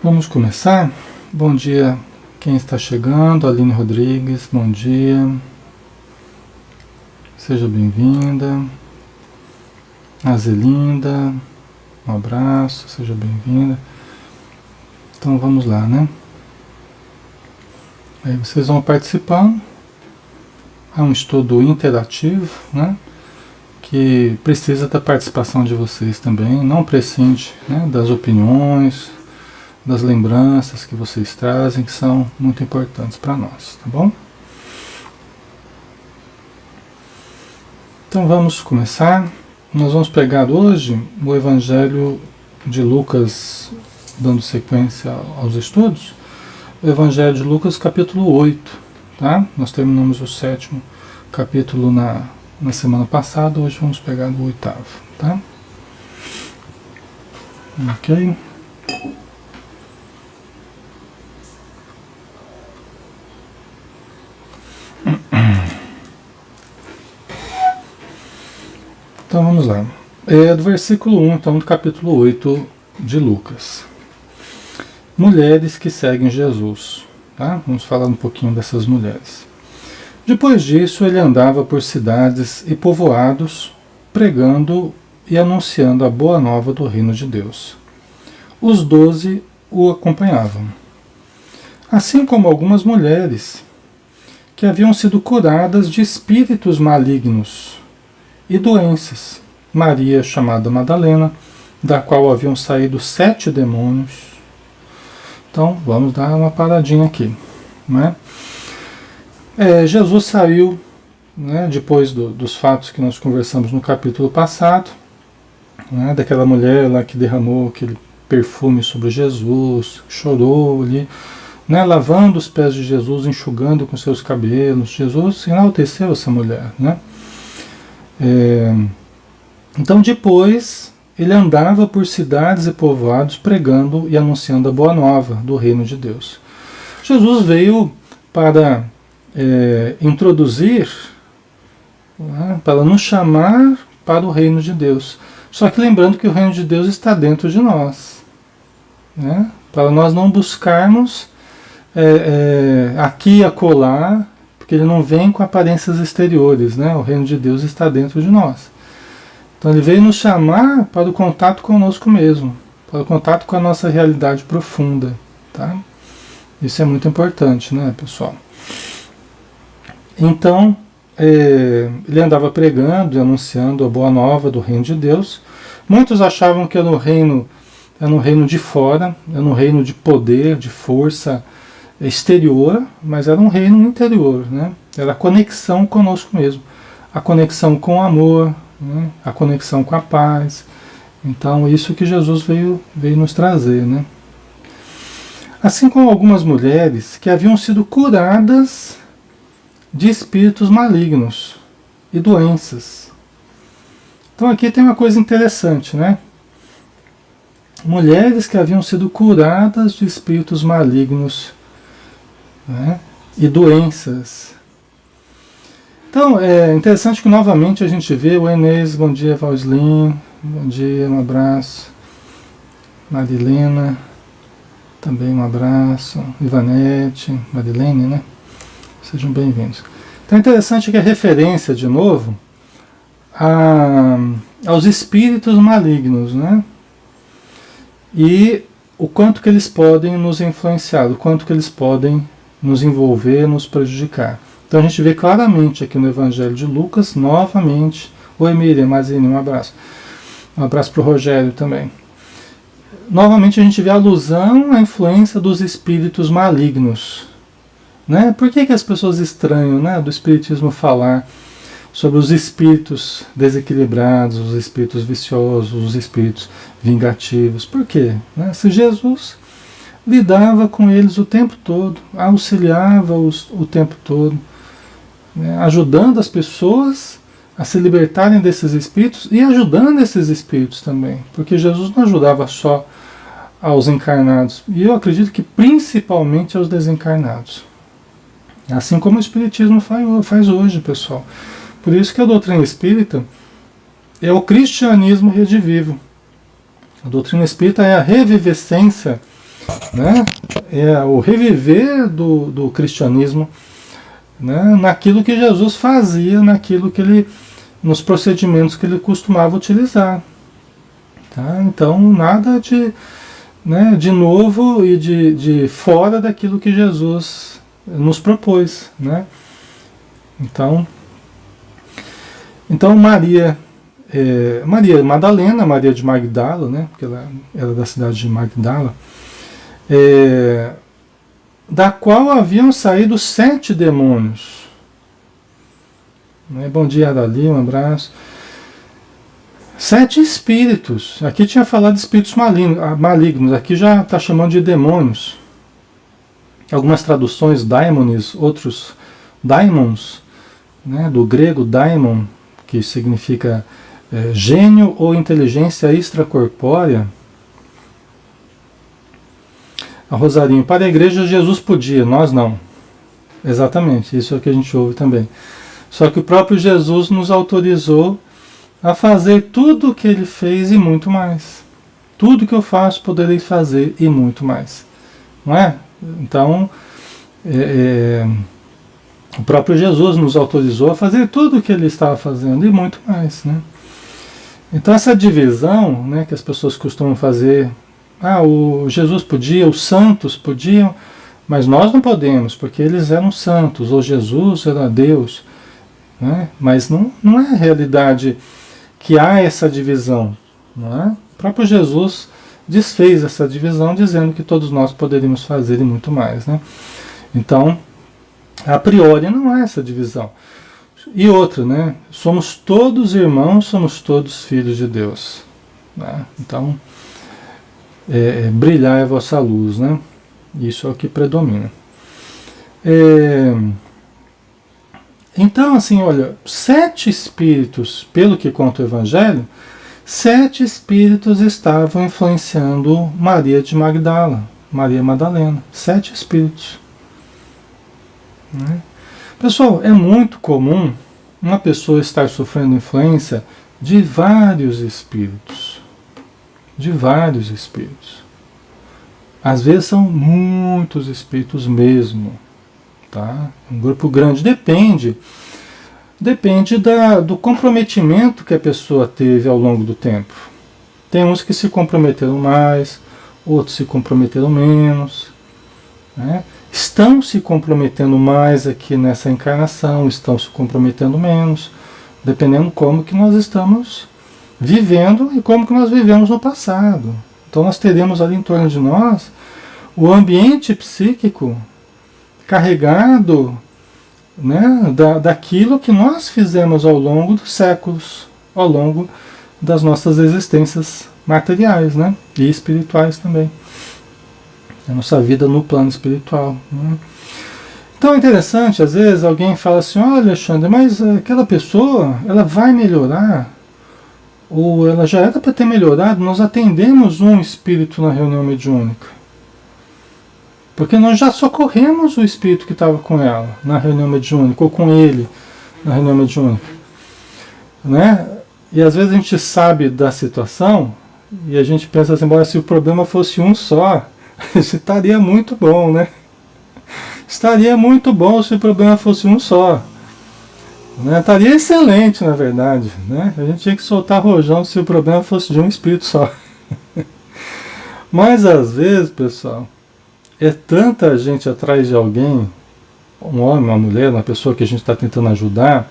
Vamos começar? Bom dia, quem está chegando, Aline Rodrigues, bom dia. Seja bem-vinda. Azelinda, um abraço, seja bem-vinda. Então vamos lá, né? Aí vocês vão participando. É um estudo interativo, né? Que precisa da participação de vocês também. Não prescinde, né, das opiniões, das lembranças que vocês trazem, que são muito importantes para nós, tá bom? Então vamos começar. Nós vamos pegar hoje o Evangelho de Lucas, dando sequência aos estudos, o Evangelho de Lucas capítulo 8, tá? Nós terminamos o 7º capítulo na semana passada, hoje vamos pegar o 8º, tá? Ok? Então vamos lá. É do versículo 1, então, do capítulo 8 de Lucas. Mulheres que seguem Jesus. Tá? Vamos falar um pouquinho dessas mulheres. Depois disso, ele andava por cidades e povoados, pregando e anunciando a boa nova do reino de Deus. Os 12 o acompanhavam. Assim como algumas mulheres que haviam sido curadas de espíritos malignos e doenças. Maria, chamada Madalena, da qual haviam saído 7 demônios. Então, vamos dar uma paradinha aqui, né? Jesus saiu, né, depois dos fatos que nós conversamos no capítulo passado, né, daquela mulher lá que derramou aquele perfume sobre Jesus, chorou ali, né, lavando os pés de Jesus, enxugando com seus cabelos. Jesus enalteceu essa mulher, né? Então depois ele andava por cidades e povoados pregando e anunciando a boa nova do reino de Deus. Jesus veio para introduzir, né, para nos chamar para o reino de Deus. Só que lembrando que o reino de Deus está dentro de nós, né, para nós não buscarmos aqui e acolá, porque ele não vem com aparências exteriores, né? O reino de Deus está dentro de nós. Então ele veio nos chamar para o contato conosco mesmo, para o contato com a nossa realidade profunda, tá? Isso é muito importante, né, pessoal? Então, ele andava pregando e anunciando a boa nova do reino de Deus. Muitos achavam que era um reino de fora, era um reino de poder, de força exterior, mas era um reino interior, né? Era a conexão conosco mesmo, a conexão com o amor, né? A conexão com a paz. Então isso que Jesus veio nos trazer, né? Assim como algumas mulheres que haviam sido curadas de espíritos malignos e doenças. Então aqui tem uma coisa interessante, né? Mulheres que haviam sido curadas de espíritos malignos, né, e doenças. Então é interessante que novamente a gente vê o Enes, bom dia, Valslin, bom dia, um abraço. Marilena, também um abraço. Ivanete, Marilene, né? Sejam bem-vindos. Então é interessante que a referência, de novo, aos espíritos malignos, né? E o quanto que eles podem nos influenciar, o quanto que eles podem nos envolver, nos prejudicar. Então a gente vê claramente aqui no Evangelho de Lucas, novamente. Oi, Miriam, Mazine, um abraço. Um abraço para o Rogério também. Novamente a gente vê a alusão à influência dos espíritos malignos, né? Por que as pessoas estranham, né, do Espiritismo falar sobre os espíritos desequilibrados, os espíritos viciosos, os espíritos vingativos? Por quê? Né? Se Jesus lidava com eles o tempo todo, auxiliava-os o tempo todo, né, ajudando as pessoas a se libertarem desses espíritos e ajudando esses espíritos também, porque Jesus não ajudava só aos encarnados, e eu acredito que principalmente aos desencarnados, assim como o Espiritismo faz hoje, pessoal. Por isso que a doutrina espírita é o cristianismo redivivo. A doutrina espírita é a revivescência né? É o reviver do cristianismo, né? Naquilo que Jesus fazia, naquilo que ele, nos procedimentos que ele costumava utilizar. Tá? Então, nada de, né, de novo e de fora daquilo que Jesus nos propôs. Né? Então Maria, Maria Madalena, Maria de Magdala, né, porque ela era da cidade de Magdala, da qual haviam saído 7 demônios. Né? Bom dia, Adali, um abraço. 7 espíritos. Aqui tinha falado de espíritos malignos, aqui já está chamando de demônios. Algumas traduções, daimones, outros daimons, né? Do grego daimon, que significa gênio ou inteligência extracorpórea. A Rosarinho, para a igreja Jesus podia, nós não. Exatamente, isso é o que a gente ouve também. Só que o próprio Jesus nos autorizou a fazer tudo o que ele fez e muito mais. Tudo que eu faço poderei fazer e muito mais. Não é? Então, o próprio Jesus nos autorizou a fazer tudo o que ele estava fazendo e muito mais. Né? Então essa divisão, né, que as pessoas costumam fazer, o Jesus podia, os santos podiam, mas nós não podemos, porque eles eram santos, ou Jesus era Deus. Né? Mas não é a realidade que há essa divisão. Não é? O próprio Jesus desfez essa divisão, dizendo que todos nós poderíamos fazer e muito mais. Né? Então, a priori não há essa divisão. E outra, né? Somos todos irmãos, somos todos filhos de Deus. Né? Então, brilhar é a vossa luz, né? Isso é o que predomina. Então, assim, olha, 7 espíritos, pelo que conta o Evangelho, 7 espíritos estavam influenciando Maria de Magdala, Maria Madalena. 7 espíritos. Né? Pessoal, é muito comum uma pessoa estar sofrendo influência de vários espíritos. De vários espíritos. Às vezes são muitos espíritos mesmo. Tá? Um grupo grande. Depende do comprometimento que a pessoa teve ao longo do tempo. Tem uns que se comprometeram mais, outros se comprometeram menos. Né? Estão se comprometendo mais aqui nessa encarnação, estão se comprometendo menos, dependendo como que nós estamos vivendo e como que nós vivemos no passado. Então nós teremos ali em torno de nós o ambiente psíquico carregado, né, daquilo que nós fizemos ao longo dos séculos, ao longo das nossas existências materiais, né, e espirituais também. A nossa vida no plano espiritual. Né? Então é interessante, às vezes alguém fala assim, olha Alexandre, mas aquela pessoa, ela vai melhorar, ou ela já era para ter melhorado, nós atendemos um espírito na reunião mediúnica. Porque nós já socorremos o espírito que estava com ela na reunião mediúnica, ou com ele na reunião mediúnica. Né? E às vezes a gente sabe da situação, e a gente pensa assim, se o problema fosse um só, isso estaria muito bom, né? Estaria muito bom se o problema fosse um só. Né? Estaria excelente, na verdade. Né? A gente tinha que soltar rojão se o problema fosse de um espírito só. Mas às vezes, pessoal, é tanta gente atrás de alguém, um homem, uma mulher, uma pessoa que a gente está tentando ajudar,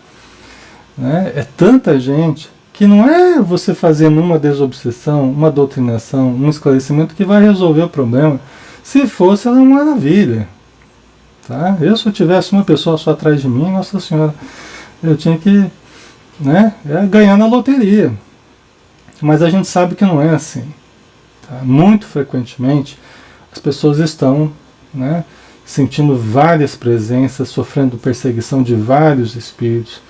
né? É tanta gente que não é você fazendo uma desobsessão, uma doutrinação, um esclarecimento que vai resolver o problema. Se fosse, era uma maravilha. Tá? Eu, se eu tivesse uma pessoa só atrás de mim, Nossa Senhora, eu tinha que, né, ganhar na loteria. Mas a gente sabe que não é assim. Tá? Muito frequentemente, as pessoas estão, né, sentindo várias presenças, sofrendo perseguição de vários espíritos.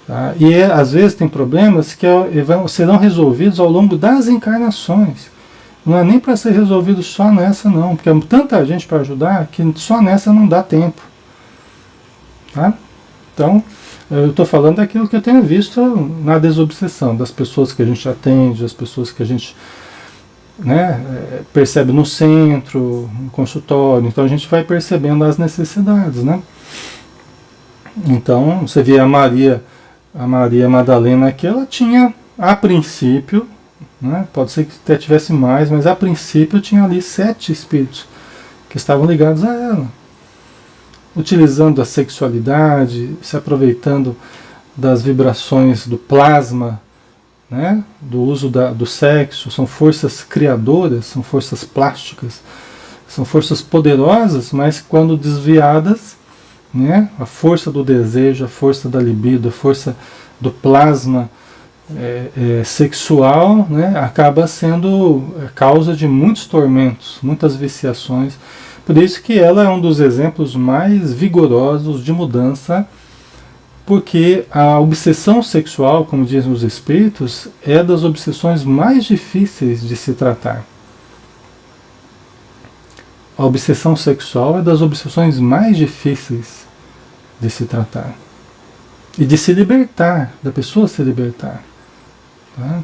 Tá? E às vezes tem problemas que serão resolvidos ao longo das encarnações. Não é nem para ser resolvido só nessa não, porque é tanta gente para ajudar que só nessa não dá tempo. Tá? Então, eu estou falando daquilo que eu tenho visto na desobsessão, das pessoas que a gente atende, das pessoas que a gente né, percebe no centro, no consultório. Então a gente vai percebendo as necessidades, né? Então você vê a Maria Madalena aqui, ela tinha, a princípio, né, pode ser que até tivesse mais, mas a princípio tinha ali 7 espíritos que estavam ligados a ela, utilizando a sexualidade, se aproveitando das vibrações do plasma, né, do uso do sexo. São forças criadoras, são forças plásticas, são forças poderosas, mas quando desviadas, né, a força do desejo, a força da libido, a força do plasma sexual, né, acaba sendo causa de muitos tormentos, muitas viciações. Por isso que ela é um dos exemplos mais vigorosos de mudança, porque a obsessão sexual, como dizem os espíritos, é das obsessões mais difíceis de se tratar. A obsessão sexual é das obsessões mais difíceis de se tratar. E de se libertar, da pessoa se libertar. Tá?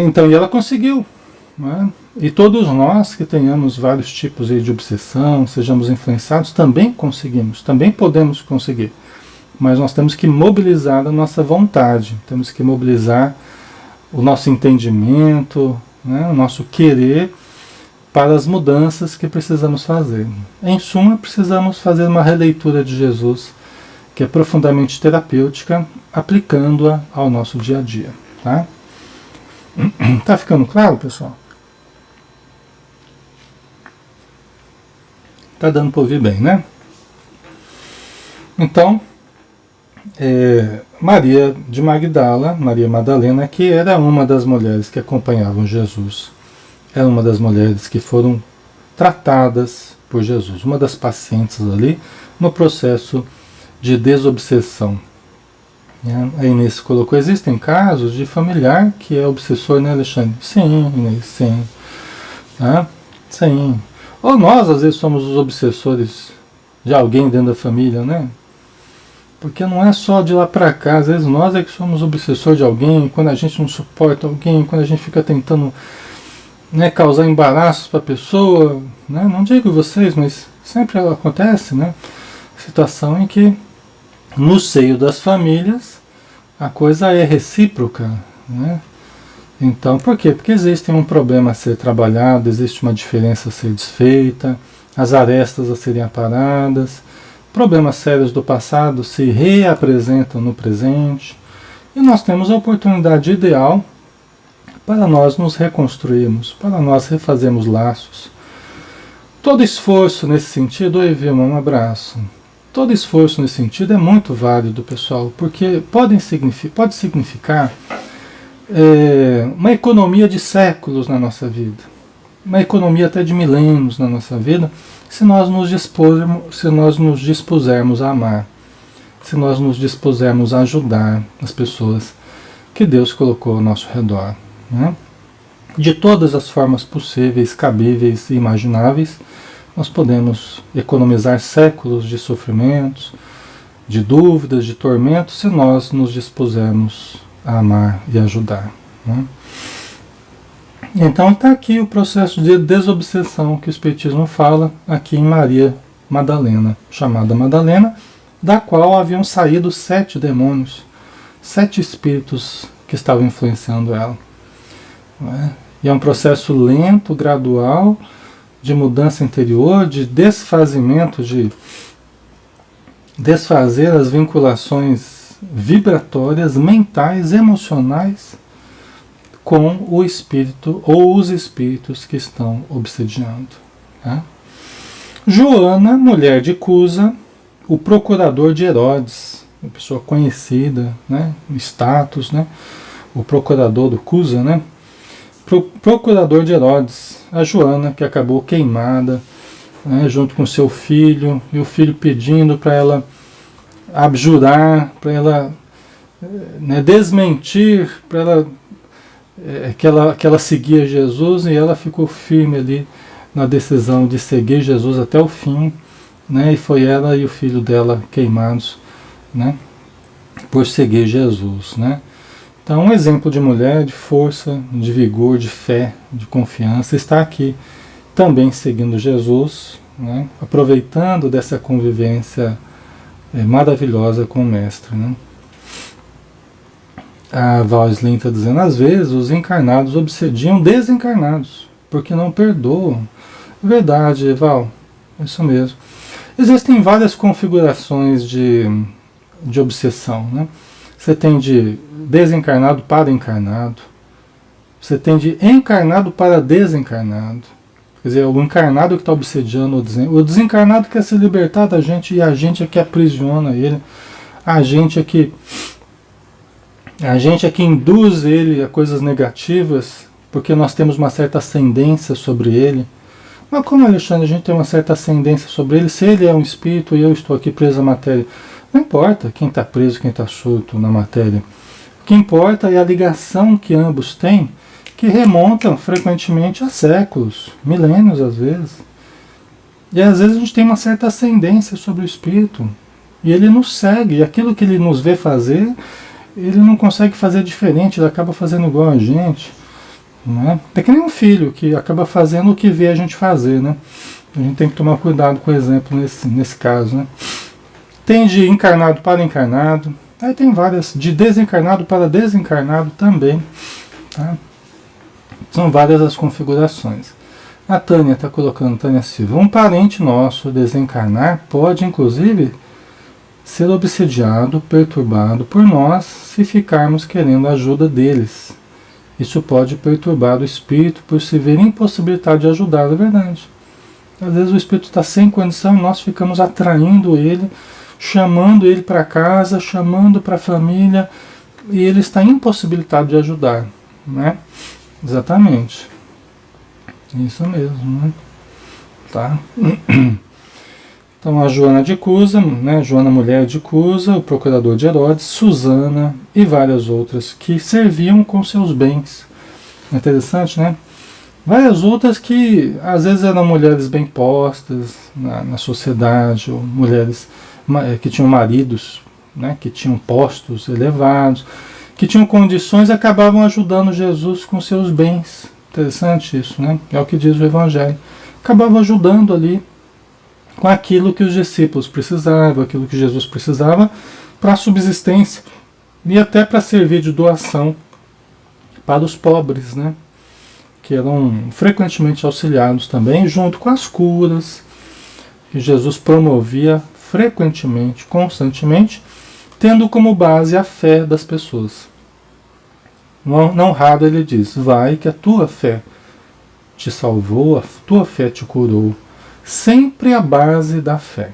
Então, e ela conseguiu. Né? E todos nós que tenhamos vários tipos de obsessão, sejamos influenciados, também conseguimos, também podemos conseguir. Mas nós temos que mobilizar a nossa vontade, temos que mobilizar o nosso entendimento, né, o nosso querer para as mudanças que precisamos fazer. Em suma, precisamos fazer uma releitura de Jesus, que é profundamente terapêutica, aplicando-a ao nosso dia a dia. Tá? Tá ficando claro, pessoal? Tá dando para ouvir bem, né? Então, Maria de Magdala, Maria Madalena, que era uma das mulheres que acompanhavam Jesus, era uma das mulheres que foram tratadas por Jesus, uma das pacientes ali no processo de desobsessão. A Inês colocou, existem casos de familiar que é obsessor, né, Alexandre? Sim, Inês, sim. Tá? Sim. Ou nós, às vezes, somos os obsessores de alguém dentro da família, né? Porque não é só de lá para cá, às vezes nós é que somos obsessor de alguém, quando a gente não suporta alguém, quando a gente fica tentando, né, causar embaraços para a pessoa, né? Não digo vocês, mas sempre acontece, né? Situação em que no seio das famílias a coisa é recíproca, né? Então, por quê? Porque existe um problema a ser trabalhado, existe uma diferença a ser desfeita, as arestas a serem aparadas, problemas sérios do passado se reapresentam no presente, e nós temos a oportunidade ideal para nós nos reconstruirmos, para nós refazermos laços. Todo esforço nesse sentido, oi Vilma, um abraço. Todo esforço nesse sentido é muito válido, pessoal, porque pode significar uma economia de séculos na nossa vida, uma economia até de milênios na nossa vida, se nós nos dispusermos a amar, se nós nos dispusermos a ajudar as pessoas que Deus colocou ao nosso redor, né? De todas as formas possíveis, cabíveis e imagináveis, nós podemos economizar séculos de sofrimentos, de dúvidas, de tormentos, se nós nos dispusermos a amar e ajudar, né? Então está aqui o processo de desobsessão que o Espiritismo fala aqui em Maria Madalena, chamada Madalena, da qual haviam saído 7 demônios, 7 espíritos que estavam influenciando ela, né? E é um processo lento, gradual, de mudança interior, de desfazimento, de desfazer as vinculações vibratórias, mentais, emocionais com o espírito ou os espíritos que estão obsediando. Tá? Joana, mulher de Cusa, o procurador de Herodes, uma pessoa conhecida, né, status, né, o procurador do Cusa, né, procurador de Herodes, a Joana que acabou queimada, né, junto com seu filho, e o filho pedindo para ela abjurar, para ela, né, desmentir, para ela que ela seguia Jesus, e ela ficou firme ali na decisão de seguir Jesus até o fim, né, e foi ela e o filho dela queimados, né, por seguir Jesus, né. Então, um exemplo de mulher, de força, de vigor, de fé, de confiança, está aqui também seguindo Jesus, né? Aproveitando dessa convivência maravilhosa com o Mestre, né? A Val Slim está dizendo, às vezes os encarnados obsediam desencarnados, porque não perdoam. Verdade, Val, isso mesmo. Existem várias configurações de obsessão, né? Você tem de desencarnado para encarnado, você tem de encarnado para desencarnado. Quer dizer, o encarnado que está obsediando o desencarnado quer se libertar da gente e a gente é que aprisiona ele, a gente é que induz ele a coisas negativas, porque nós temos uma certa ascendência sobre ele. Mas como, Alexandre, a gente tem uma certa ascendência sobre ele, se ele é um espírito e eu estou aqui preso à matéria? Não importa quem está preso, quem está solto na matéria. O que importa é a ligação que ambos têm, que remontam frequentemente a séculos, milênios às vezes. E às vezes a gente tem uma certa ascendência sobre o espírito. E ele nos segue, e aquilo que ele nos vê fazer, ele não consegue fazer diferente, ele acaba fazendo igual a gente. Não é? É que nem um filho que acaba fazendo o que vê a gente fazer, né? A gente tem que tomar cuidado com o exemplo nesse caso, né? Tem de encarnado para encarnado, aí tem várias, de desencarnado para desencarnado também, tá? São várias as configurações. A Tânia está colocando, Tânia Silva, um parente nosso desencarnar pode inclusive ser obsediado, perturbado por nós se ficarmos querendo a ajuda deles. Isso pode perturbar o espírito por se ver impossibilitado de ajudá-lo, é verdade. Às vezes o espírito está sem condição e nós ficamos atraindo ele, chamando ele para casa, chamando para a família, e ele está impossibilitado de ajudar, né? Exatamente. Isso mesmo, né? Tá? Então a Joana de Cusa, né? Joana mulher de Cusa, o procurador de Herodes, Susana e várias outras que serviam com seus bens. Interessante, né? Várias outras que às vezes eram mulheres bem postas na sociedade, ou mulheres que tinham maridos, né? Que tinham postos elevados, que tinham condições e acabavam ajudando Jesus com seus bens. Interessante isso, né? É o que diz o Evangelho. Acabavam ajudando ali com aquilo que os discípulos precisavam, aquilo que Jesus precisava para a subsistência e até para servir de doação para os pobres, né? Que eram frequentemente auxiliados também, junto com as curas que Jesus promovia frequentemente, constantemente, tendo como base a fé das pessoas. Não raro ele diz, vai que a tua fé te salvou, a tua fé te curou. Sempre a base da fé.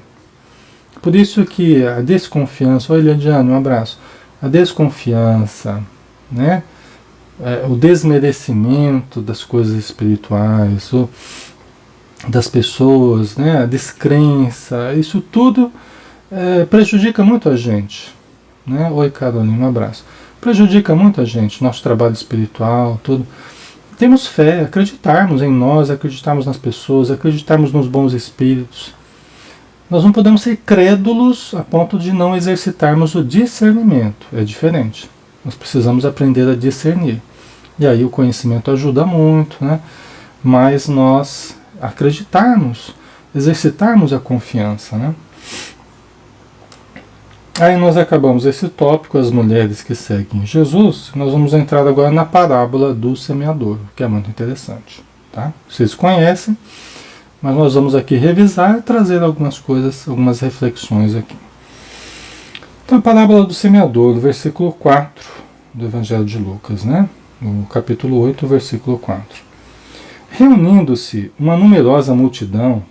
Por isso que a desconfiança, olha Eliane, um abraço, a desconfiança, né? O desmerecimento das coisas espirituais, das pessoas, né? A descrença, isso tudo prejudica muito a gente, né? Oi Carolina, um abraço. Prejudica muito a gente, nosso trabalho espiritual, tudo. Temos fé, acreditarmos em nós, acreditarmos nas pessoas, acreditarmos nos bons espíritos. Nós não podemos ser crédulos a ponto de não exercitarmos o discernimento. É diferente. Nós precisamos aprender a discernir. E aí o conhecimento ajuda muito, né? Mas nós acreditarmos, exercitarmos a confiança, né? Aí nós acabamos esse tópico, as mulheres que seguem Jesus. Nós vamos entrar agora na parábola do semeador, que é muito interessante, tá? Vocês conhecem, mas nós vamos aqui revisar e trazer algumas coisas, algumas reflexões aqui. Então a parábola do semeador, versículo 4 do Evangelho de Lucas, né? No capítulo 8, versículo 4. Reunindo-se uma numerosa multidão,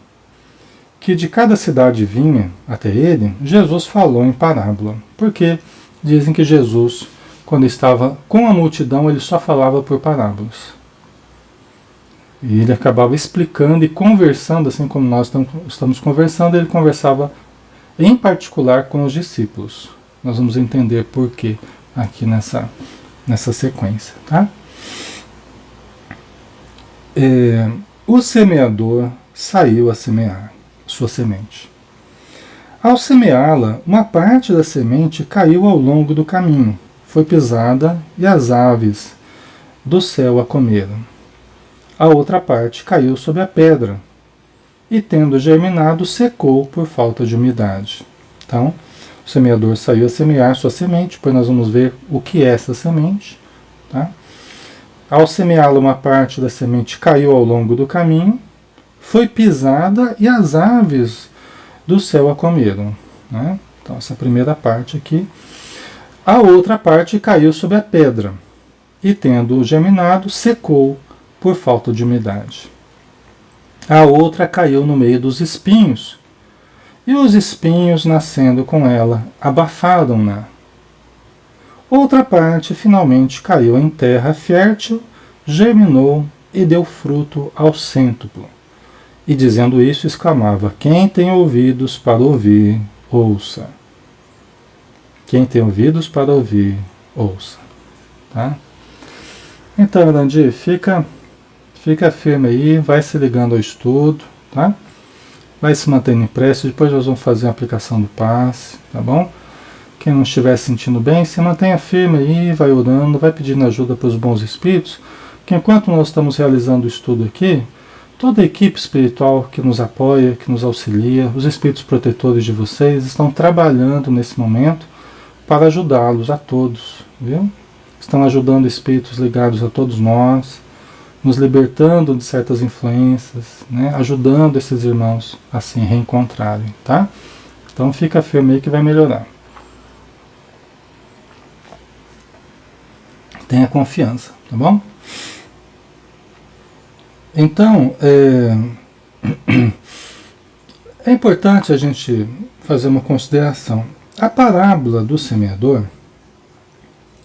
que de cada cidade vinha até ele, Jesus falou em parábola. Porque dizem que Jesus, quando estava com a multidão, ele só falava por parábolas. E ele acabava explicando e conversando, assim como nós estamos conversando, ele conversava em particular com os discípulos. Nós vamos entender por quê aqui nessa sequência, tá? O semeador saiu a semear sua semente. Ao semeá-la, uma parte da semente caiu ao longo do caminho. foi pisada e as aves do céu a comeram. A outra parte caiu sobre a pedra e, tendo germinado, secou por falta de umidade. Então, o semeador saiu a semear sua semente, depois nós vamos ver o que é essa semente. Tá? Ao semeá-la, uma parte da semente caiu ao longo do caminho, foi pisada e as aves do céu a comeram. Né? Então, essa primeira parte aqui. A outra parte caiu sobre a pedra e, tendo germinado, secou por falta de umidade. A outra caiu no meio dos espinhos, e os espinhos, nascendo com ela, abafaram-na. Outra parte, finalmente, caiu em terra fértil, germinou e deu fruto ao cêntuplo. E, dizendo isso, exclamava: quem tem ouvidos para ouvir, ouça. Quem tem ouvidos para ouvir, ouça. Tá? Então, Randir, fica firme aí, vai se ligando ao estudo, tá? Vai se mantendo em prece, depois nós vamos fazer a aplicação do passe, tá bom? Quem não estiver se sentindo bem, se mantenha firme aí, vai orando, vai pedindo ajuda para os bons espíritos, que enquanto nós estamos realizando o estudo aqui, toda a equipe espiritual que nos apoia, que nos auxilia, os espíritos protetores de vocês estão trabalhando nesse momento para ajudá-los a todos, viu? Estão ajudando espíritos ligados a todos nós, nos libertando de certas influências, né? Ajudando esses irmãos a se reencontrarem, tá? Então fica firme aí que vai melhorar. Tenha confiança, tá bom? Então, é importante a gente fazer uma consideração. A parábola do semeador,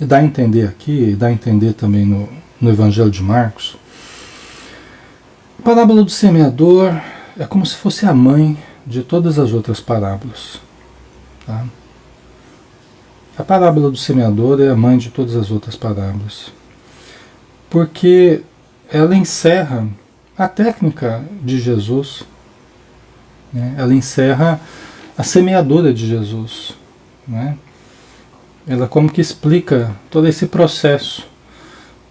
e dá a entender aqui, e dá a entender também no Evangelho de Marcos, a parábola do semeador é como se fosse a mãe de todas as outras parábolas. Tá? A parábola do semeador é a mãe de todas as outras parábolas. Porque ela encerra a técnica de Jesus, né? Ela encerra a semeadura de Jesus. Né? Ela como que explica todo esse processo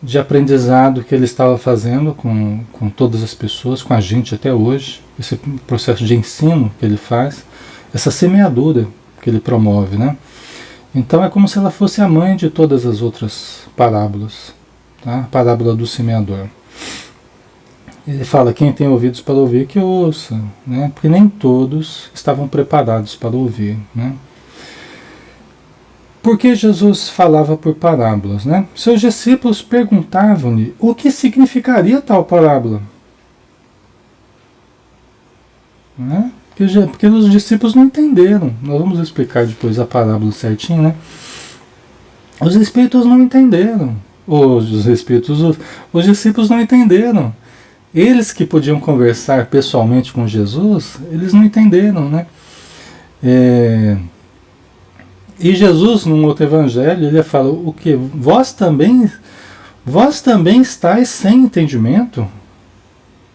de aprendizado que ele estava fazendo com todas as pessoas, com a gente até hoje, esse processo de ensino que ele faz, essa semeadura que ele promove, né? Então é como se ela fosse a mãe de todas as outras parábolas, tá? A parábola do semeador. Ele fala: quem tem ouvidos para ouvir, que ouça, né? Porque nem todos estavam preparados para ouvir, né? Porque Jesus falava por parábolas, né? Seus discípulos perguntavam-lhe o que significaria tal parábola. Né? Porque os discípulos não entenderam. Nós vamos explicar depois a parábola certinho, né? Os espíritos não entenderam. Os discípulos não entenderam. Eles que podiam conversar pessoalmente com Jesus, eles não entenderam, né? E Jesus, num outro evangelho, ele fala o que? Vós também estáis sem entendimento?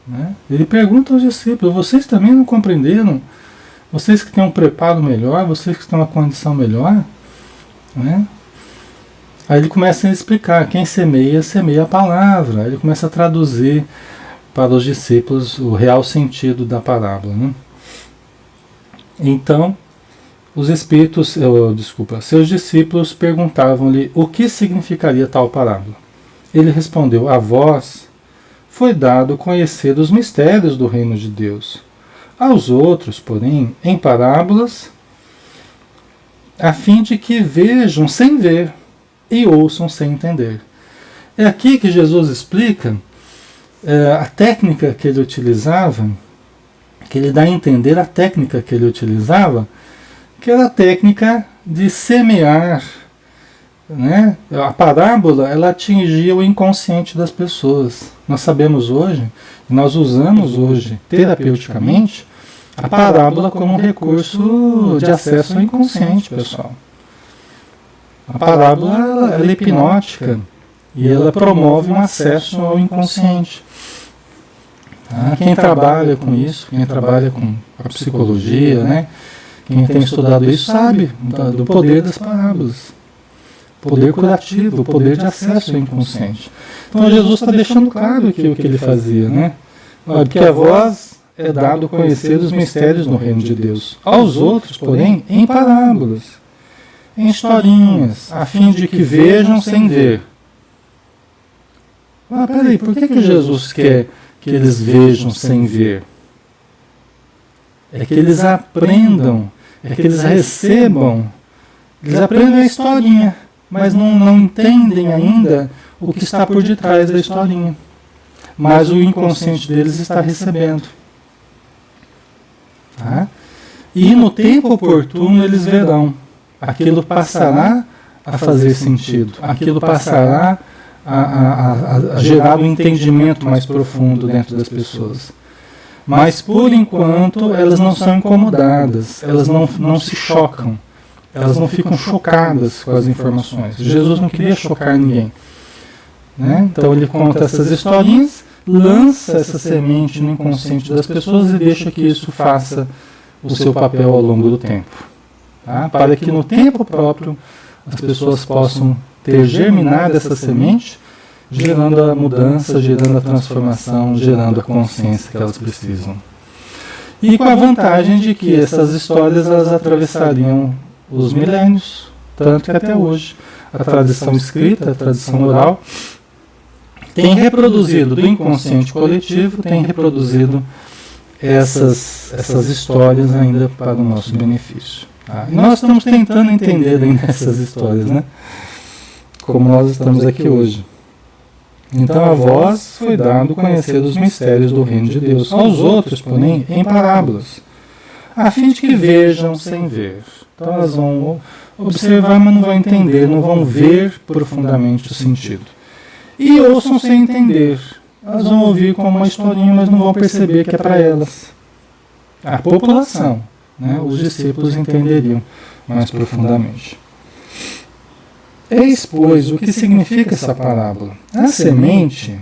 Né? Ele pergunta aos discípulos: vocês também não compreenderam? Vocês que têm um preparo melhor, vocês que têm uma condição melhor? Né? Aí ele começa a explicar: quem semeia, semeia a palavra. Aí ele começa a traduzir para os discípulos o real sentido da parábola. Né? Então, seus discípulos perguntavam-lhe o que significaria tal parábola. Ele respondeu: a vós foi dado conhecer os mistérios do reino de Deus. Aos outros, porém, em parábolas, a fim de que vejam sem ver e ouçam sem entender. É aqui que Jesus explica a técnica que ele utilizava, que ele dá a entender a técnica que ele utilizava, que era a técnica de semear. Né? A parábola, ela atingia o inconsciente das pessoas. Nós sabemos hoje, nós usamos hoje terapeuticamente a parábola como um recurso de acesso ao inconsciente, pessoal. A parábola ela é hipnótica e ela promove um acesso ao inconsciente. Quem trabalha com isso, quem trabalha com a psicologia, né? Quem tem estudado isso sabe do poder das parábolas. poder curativo, poder de acesso ao inconsciente. Então Jesus está deixando claro aqui o que ele fazia, né? Porque a vós é dado conhecer os mistérios no reino de Deus. Aos outros, porém, em parábolas, em historinhas, a fim de que vejam sem ver. Peraí, por que Jesus quer que eles vejam sem ver? É que eles aprendam, é que eles recebam, eles aprendem a historinha, mas não entendem ainda o que está por detrás da historinha. Mas o inconsciente deles está recebendo. Tá? E no tempo oportuno eles verão. Aquilo passará a fazer sentido. Aquilo passará a gerar um entendimento mais profundo dentro das pessoas. Mas por enquanto elas não são incomodadas, elas não se chocam, elas não ficam chocadas com as informações. Jesus não queria chocar ninguém. Né? Então ele conta essas historinhas, lança essa semente no inconsciente das pessoas e deixa que isso faça o seu papel ao longo do tempo. Tá? Para que no tempo próprio as pessoas possam ter germinado essa semente, gerando a mudança, gerando a transformação, gerando a consciência que elas precisam. E com a vantagem de que essas histórias elas atravessariam os milênios, tanto que até hoje a tradição escrita, a tradição oral, tem reproduzido do inconsciente coletivo, tem reproduzido essas histórias ainda para o nosso benefício. Tá? E nós estamos tentando entender ainda essas histórias, né? Como nós estamos aqui hoje. Então a vós foi dado conhecer os mistérios do reino de Deus, aos outros, porém, em parábolas, a fim de que vejam sem ver. Então elas vão observar, mas não vão entender, não vão ver profundamente o sentido. E ouçam sem entender. Elas vão ouvir como uma historinha, mas não vão perceber que é para elas. A população, né, os discípulos entenderiam mais profundamente. Eis, pois, o que significa essa parábola. A semente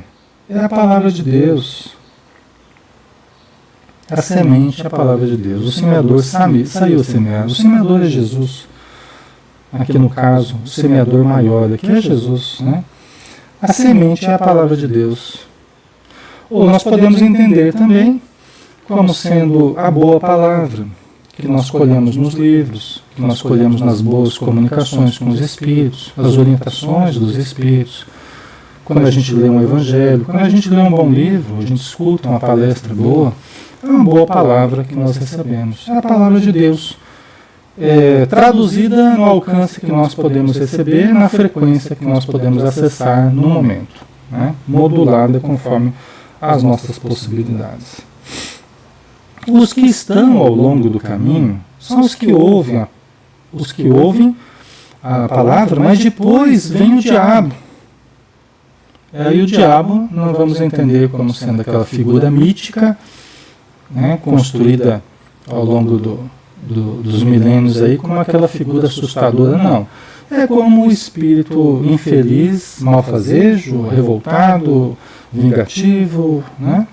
é a palavra de Deus. A semente é a palavra de Deus. O semeador saiu a semear. O semeador é Jesus. Aqui no caso, o semeador maior aqui é Jesus, né? A semente é a palavra de Deus. Ou nós podemos entender também como sendo a boa palavra que nós colhemos nos livros, que nós colhemos nas boas comunicações com os Espíritos, as orientações dos Espíritos. Quando a gente lê um evangelho, quando a gente lê um bom livro, a gente escuta uma palestra boa, é uma boa palavra que nós recebemos. É a palavra de Deus, traduzida no alcance que nós podemos receber, na frequência que nós podemos acessar no momento, né? Modulada conforme as nossas possibilidades. Os que estão ao longo do caminho são os que ouvem a palavra, mas depois vem o diabo. E o diabo não vamos entender como sendo aquela figura mítica, né, construída ao longo dos milênios aí, como aquela figura assustadora, não. É como o espírito infeliz, malfazejo, revoltado, vingativo, né?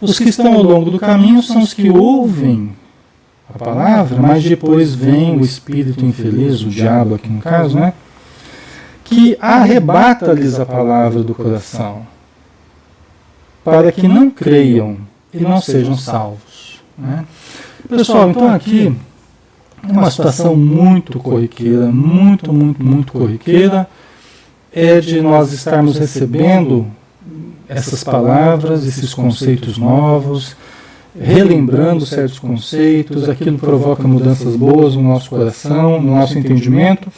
Os que estão ao longo do caminho são os que ouvem a palavra, mas depois vem o espírito infeliz, o diabo aqui no caso, né? Que arrebata-lhes a palavra do coração, para que não creiam e não sejam salvos, né? Pessoal, então aqui é uma situação muito corriqueira, muito corriqueira, é de nós estarmos recebendo essas palavras, esses conceitos novos, relembrando certos conceitos, aquilo provoca mudanças boas no nosso coração, no nosso entendimento,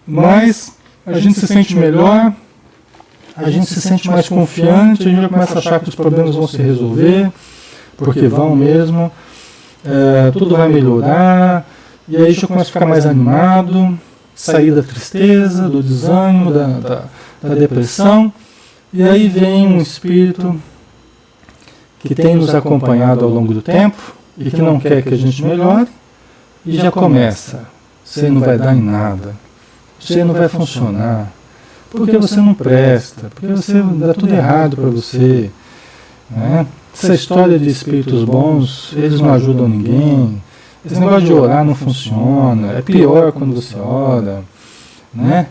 mas a gente se sente melhor, a gente se sente mais confiante, a gente já começa a achar que os problemas vão se resolver, porque vão mesmo, tudo vai melhorar, e aí já começa a ficar mais animado, sair da tristeza, do desânimo, da depressão. E aí vem um espírito que tem nos acompanhado ao longo do tempo e que não quer que a gente melhore e já começa. Você não vai dar em nada, você não vai funcionar, porque você não presta, porque você dá tudo errado para você, né? Essa história de espíritos bons, eles não ajudam ninguém, esse negócio de orar não funciona, é pior quando você ora. né?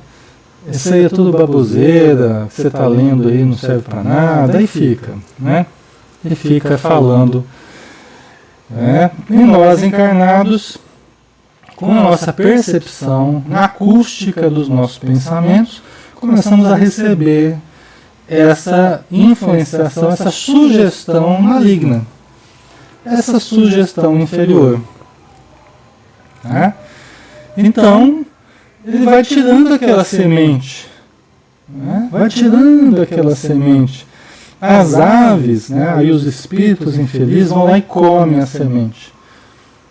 Isso aí é tudo baboseira, que você está lendo aí não serve para nada, aí fica, né? E fica falando, né? E nós encarnados, com a nossa percepção, na acústica dos nossos pensamentos, começamos a receber essa influenciação, essa sugestão maligna, essa sugestão inferior, né? Então, ele vai tirando aquela semente, né? Vai tirando aquela semente. As aves, né? Aí os espíritos infelizes vão lá e comem a semente.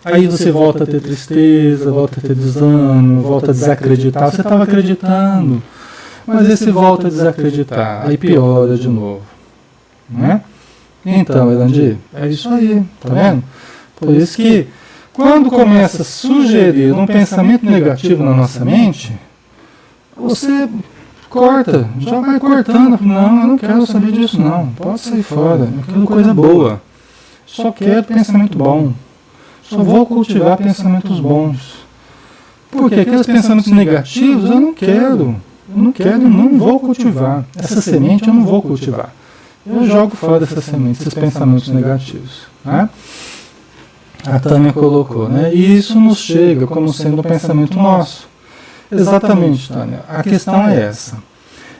Aí você volta a ter tristeza, volta a ter desânimo, volta a desacreditar. Você estava acreditando, mas esse volta a desacreditar, aí piora de novo, né? Então, Elandir, é isso aí, tá vendo? Por isso que quando começa a sugerir um pensamento negativo na nossa mente, você corta, já vai cortando. Não, eu não quero saber disso não, pode sair fora, eu quero coisa boa, só quero pensamento bom, só vou cultivar pensamentos bons. Porque aqueles pensamentos negativos eu não quero, não vou cultivar. Essa semente eu não vou cultivar. Eu jogo fora essa semente, esses pensamentos negativos, né? A Tânia colocou, né? E isso nos chega como sendo um pensamento nosso. Exatamente, Tânia. A questão é essa.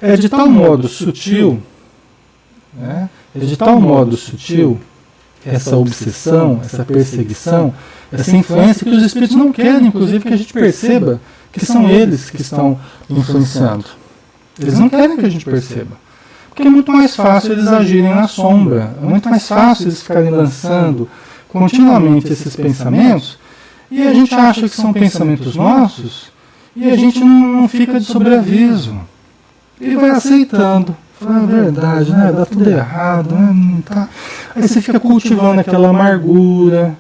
É de tal modo sutil, né? É de tal modo sutil essa obsessão, essa perseguição, essa influência que os espíritos não querem, inclusive, que a gente perceba que são eles que estão influenciando. Eles não querem que a gente perceba. Porque é muito mais fácil eles agirem na sombra, é muito mais fácil eles ficarem lançando continuamente esses pensamentos, e a gente acha que são pensamentos nossos, e a gente não fica de sobreaviso. E vai aceitando. Fala a verdade, né? Dá tudo errado, né? Não tá. Aí você fica cultivando aquela amargura,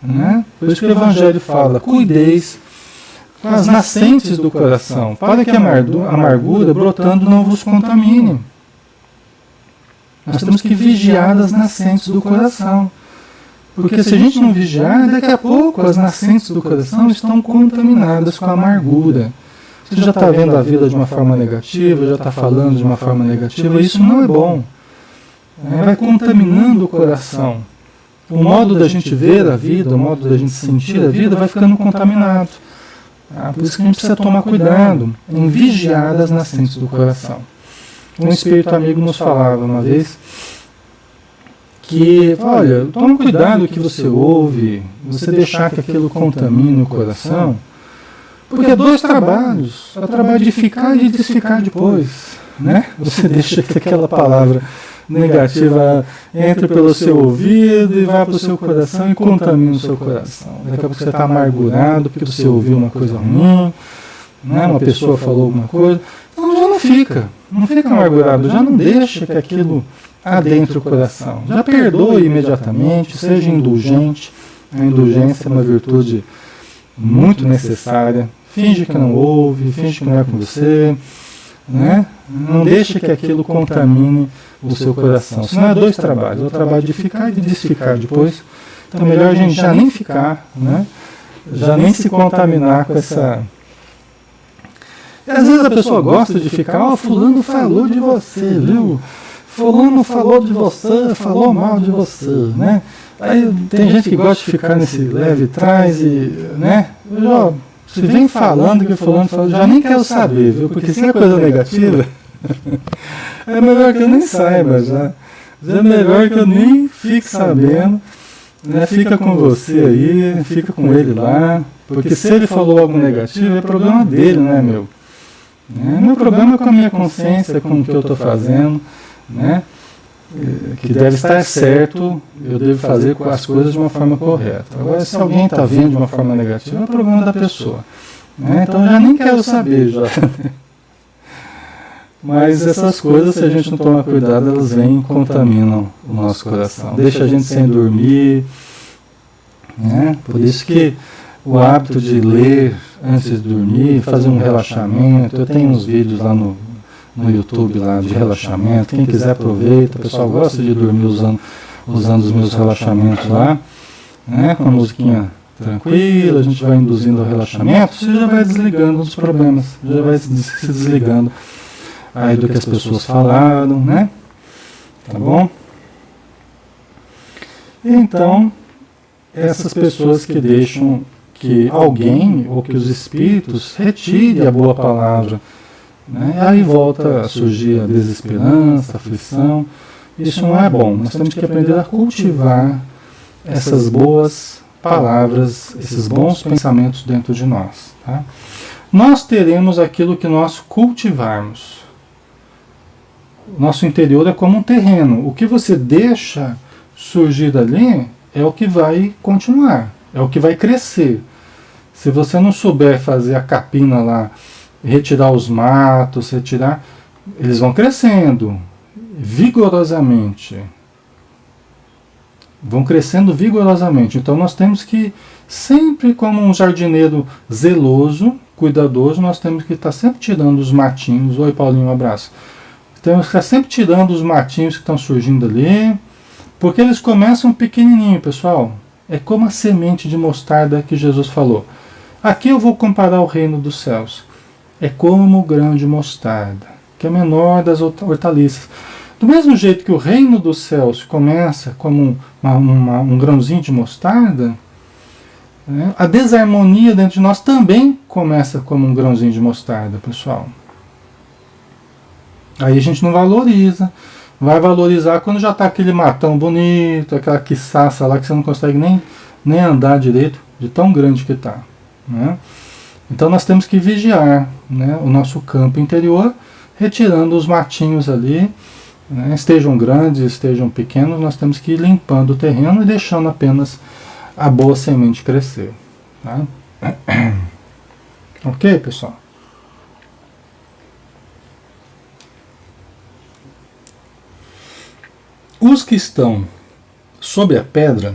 né? Por isso que o Evangelho fala, cuideis com as nascentes do coração, para que a amargura brotando não vos contamine. Nós temos que vigiar as nascentes do coração. Porque se a gente não vigiar, daqui a pouco as nascentes do coração estão contaminadas com a amargura. Você já está vendo a vida de uma forma negativa, já está falando de uma forma negativa, isso não é bom. Vai contaminando o coração. O modo da gente ver a vida, o modo da gente sentir a vida vai ficando contaminado. Por isso que a gente precisa tomar cuidado em vigiar as nascentes do coração. Um espírito amigo nos falava uma vez que, olha, toma cuidado com o que você ouve, você deixar que aquilo contamine o coração, porque é dois trabalhos, é o trabalho de ficar e de desficar depois, né? Você deixa que aquela palavra negativa entre pelo seu ouvido e vá para o seu coração e contamina o seu coração. Daqui a pouco você está amargurado porque você ouviu uma coisa ruim, né? Uma pessoa falou alguma coisa, então já não fica amargurado, já não deixa que aquilo adentre o coração. Já perdoe imediatamente, seja indulgente. A indulgência é uma virtude muito necessária. Finge que não ouve, finge que não é com você, né? Não deixe que aquilo contamine o seu coração. Senão é dois trabalhos, é o trabalho de ficar e de desficar depois. Então é melhor a gente já nem ficar, né? Já nem se contaminar com essa... E às vezes a pessoa gosta de ficar, fulano falou de você, viu? Fulano falou de você, falou mal de você, né? Aí tem gente que gosta de ficar nesse leve trás e, né? Se vem falando que fulano falou, já nem quero saber, viu? Porque se é coisa negativa, é melhor que eu nem saiba já. É melhor que eu nem fique sabendo, né? Fica com você aí, fica com ele lá, porque se ele falou algo negativo, é problema dele, não é meu. Meu problema é com a minha consciência, com o que eu estou fazendo, né? Que deve estar certo, eu devo fazer as coisas de uma forma correta. Agora, se alguém está vendo de uma forma negativa, é o problema da pessoa, né? Então, eu já nem quero saber já. Mas essas coisas, se a gente não tomar cuidado, elas vêm e contaminam o nosso coração. Deixa a gente sem dormir, né? Por isso que o hábito de ler antes de dormir, fazer um relaxamento, eu tenho uns vídeos lá no YouTube lá de relaxamento, quem quiser aproveita, o pessoal gosta de dormir usando os meus relaxamentos lá, né, com a musiquinha tranquila, a gente vai induzindo ao relaxamento, você já vai desligando dos problemas, já vai se desligando aí do que as pessoas falaram, né? Tá bom? Então, essas pessoas que deixam que alguém ou que os espíritos retire a boa palavra, né? Aí volta a surgir a desesperança, a aflição. Isso não é bom. Nós temos que aprender a cultivar essas boas palavras, esses bons pensamentos dentro de nós. Tá? Nós teremos aquilo que nós cultivarmos. Nosso interior é como um terreno. O que você deixa surgir dali é o que vai continuar, é o que vai crescer. Se você não souber fazer a capina lá, retirar os matos, eles vão crescendo vigorosamente. Vão crescendo vigorosamente. Então nós temos que, sempre como um jardineiro zeloso, cuidadoso, nós temos que estar sempre tirando os matinhos. Oi, Paulinho, um abraço. Temos que estar sempre tirando os matinhos que estão surgindo ali, porque eles começam pequenininho, pessoal. É como a semente de mostarda que Jesus falou. Aqui eu vou comparar o reino dos céus. É como o grão de mostarda, que é a menor das hortaliças. Do mesmo jeito que o reino dos céus começa como um grãozinho de mostarda, né, a desarmonia dentro de nós também começa como um grãozinho de mostarda, pessoal. Aí a gente não valoriza. Vai valorizar quando já está aquele matão bonito, aquela quiçaça lá que você não consegue nem andar direito, de tão grande que está. Né? Então nós temos que vigiar, né, o nosso campo interior, retirando os matinhos ali, né, estejam grandes, estejam pequenos, nós temos que ir limpando o terreno e deixando apenas a boa semente crescer. Tá? Ok, pessoal? Os que estão sob a pedra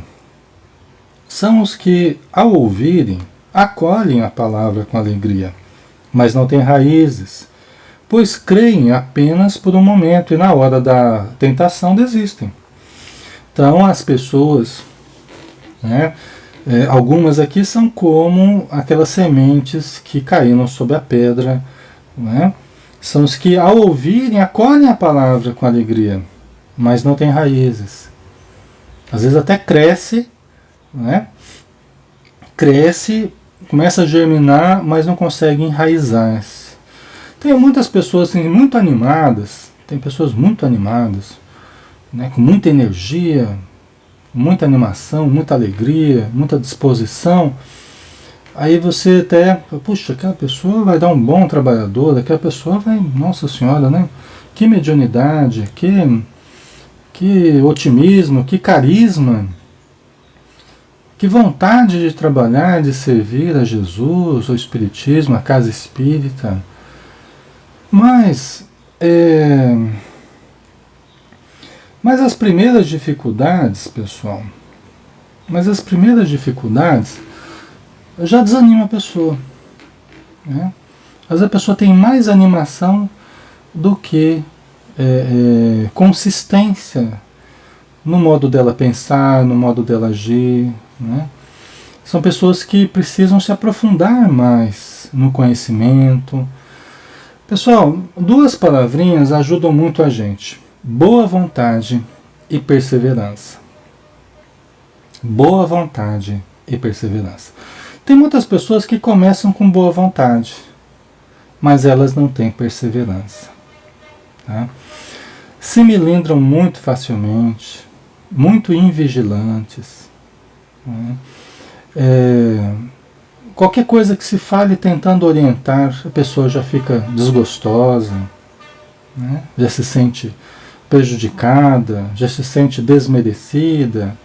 são os que, ao ouvirem, acolhem a palavra com alegria, mas não têm raízes, pois creem apenas por um momento e na hora da tentação desistem. Então as pessoas, né, algumas aqui são como aquelas sementes que caíram sob a pedra, né, são os que, ao ouvirem, acolhem a palavra com alegria, mas não tem raízes. Às vezes até cresce, né? Cresce, começa a germinar, mas não consegue enraizar-se. Tem muitas pessoas assim, muito animadas, tem pessoas muito animadas, né? Com muita energia, muita animação, muita alegria, muita disposição. Aí você até, puxa, aquela pessoa vai dar um bom trabalhador, aquela pessoa vai, nossa senhora, né? Que mediunidade, que otimismo, que carisma, que vontade de trabalhar, de servir a Jesus, o Espiritismo, a casa espírita. Mas as primeiras dificuldades, pessoal, já desanima a pessoa. Né? Às vezes a pessoa tem mais animação do que consistência no modo dela pensar, no modo dela agir. Né? São pessoas que precisam se aprofundar mais no conhecimento. Pessoal, duas palavrinhas ajudam muito a gente: boa vontade e perseverança. Boa vontade e perseverança. Tem muitas pessoas que começam com boa vontade, mas elas não têm perseverança. Tá? Se melindram muito facilmente, muito invigilantes. Né? Qualquer coisa que se fale tentando orientar, a pessoa já fica desgostosa, né? Já se sente prejudicada, já se sente desmerecida.